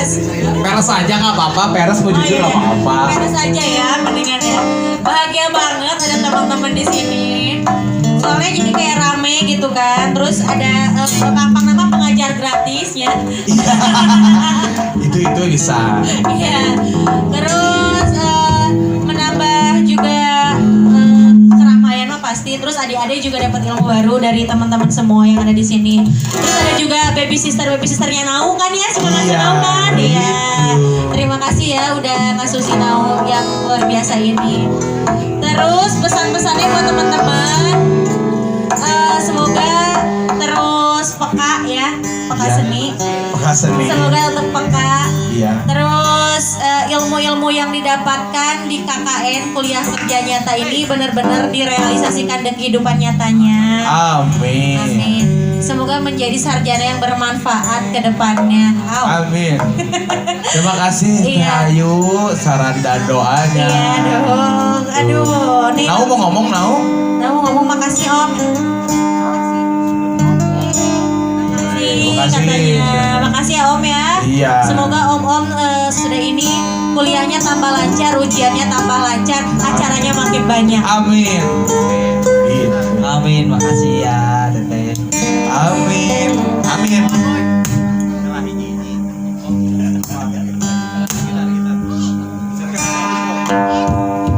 Peres aja nggak apa-apa, peres mau jujur nggak apa-apa. Peres aja ya, mendingan ya. Bahagia banget ada teman-teman di sini. Soalnya jadi kayak rame gitu kan. Terus ada gampang nama pengajar gratisnya. Itu bisa. Iya. Terus menambah juga keramaian mah pasti. Terus adik-adik juga dapat ilmu baru dari teman-teman semua yang ada di sini. Terus ada juga baby sisternya Nau kan ya, suka ngasih Nau kan? Iya. Terima kasih ya udah ngasuh si Nau yang luar biasa ini. Terus pesan-pesannya buat teman-teman, semoga terus peka ya, peka seni. Peka seni. Semoga untuk peka. Iya. Terus ilmu-ilmu yang didapatkan di KKN kuliah kerja nyata ini benar-benar direalisasikan di kehidupan nyatanya. Amin. Amin. Semoga menjadi sarjana yang bermanfaat ke depannya. Amin. Terima kasih Teh Iya. Ayu saran dan doanya. Iya dong. Aduh, nih. Nau mau ngomong Nau? Nau ngomong makasih Om. Terima kasih. Katanya. Makasih ya Om ya. Iya. Semoga Om sudah ini kuliahnya tambah lancar, ujiannya tambah lancar, acaranya makin banyak. Amin. Gitu. Amin, makasih ya Teteh. Amin. Amin.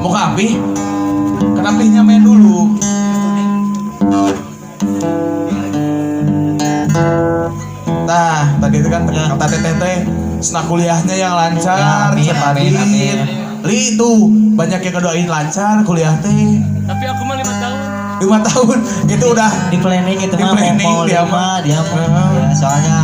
Mau ke api? Kan apinya main dulu. Nah, tadi itu kan kata teteh setelah kuliahnya yang lancar, Ya, amin, cepatin. amin. Li itu banyak yang kedoain lancar kuliah teh. Tapi aku mah 5 tahun. 5 tahun itu udah Di planning itu Di mah planning mau dia 5 mah. dia mah. Ya, soalnya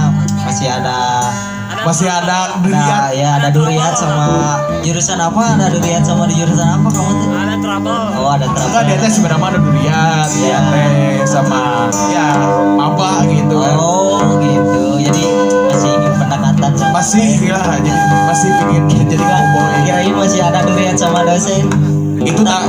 masih ada durian. ada durian sama jurusan apa? Ada durian sama di jurusan apa kamu tuh? Ada trouble. Oh, ada Enggak, dia trouble. teh sebenarnya ada durian, dia teh sama ya maba gitu kan. Oh, gitu. Jadi masih pendekatan sama Masih ya, jadi masih pingin jadi cowboy. kirain masih ada durian sama dosen. Itu mah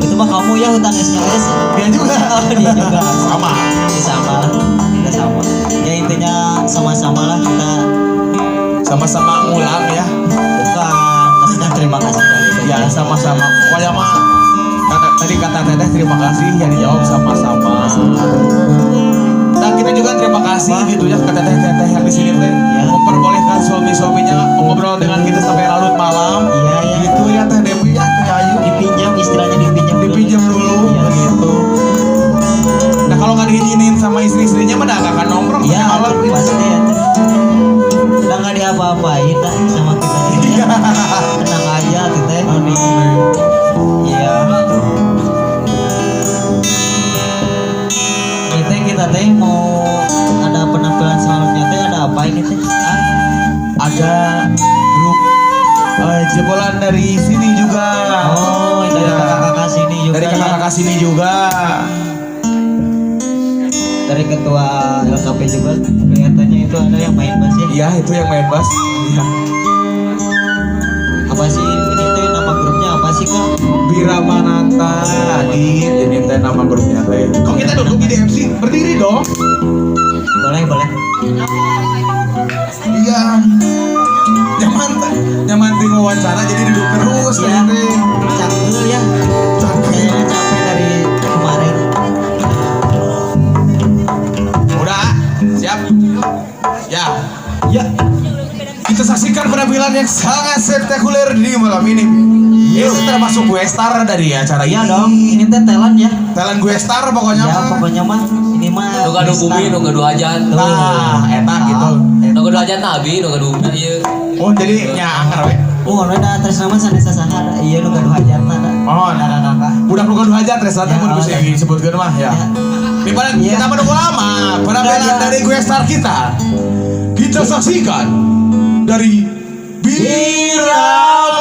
Itu mah kamu ya hutang SKS. dia juga. Oh, dia juga. Sama. Ya, sama lah. Kita sama. Ya intinya sama-sama lah kita. Sama-sama ngulang ya. Bukan. Maksudnya terima kasih dari Teteh. Ya sama-sama. Pokoknya mah tadi kata teteh terima kasih yang dijawab sama-sama. Dan kita juga terima kasih gitu ya ke teteh-teteh yang di sini teh memperbolehkan suami-suaminya ngobrol dengan kita sampai larut malam. Iya, iya. Gitu ya Teh Dewi ya, Teh Ayu. Dipinjam, istilahnya dipinjam Dulu Iya. gitu. Nah kalau nggak diizinin sama istri-istrinya mah nggak akan nongkrong Iya, malam gitu. pasti ya. Udah nggak diapa-apain dah sama kita juga ya. Tenang aja kita ya. Iya. Kita teh mau ada penampilan selanjutnya teh ada apa ini teh? Ada grup jebolan dari sini juga. Oh, dari Ya. kakak-kakak sini juga. Dari kakak-kakak sini juga. Dari ketua LKP juga kelihatannya itu ada yang main bass ya. Iya itu yang main bass. Iya. Apa sih ini teh nama grupnya apa sih kak? Biramananta Adit, jadi teh nama grupnya teh. Kok kita duduk di MC berdiri dong? Boleh boleh. Iya. Nyaman ting wawancara jadi duduk terus Iya. teh. Cangkel ya. Cangkel. Kayaknya capek dari kemarin. Udah, siap. Ya. Ya. Kita saksikan penampilan yang sangat spektakuler di malam ini. Itu termasuk gue star dari acara Iya ini. dong. Ini teh talent ya. Talent gue star pokoknya. Ya mah. pokoknya mah ini mah. Nu gaduh bumi, nu gaduh hajat. Nah, enak gitu. Nu gaduh hajat nabi, nu gaduh bumi ieu. Oh, jadi nyanger we. Oh, ada terus nama sanesa sahar. Iya nu gaduh hajat ada. Oh, kakak. budak lu gaduh aja tres teh mun bisa disebutkeun mah ya. Di mana Iya. kita menunggu lama penampilan dari gue star kita. Kita saksikan dari Bira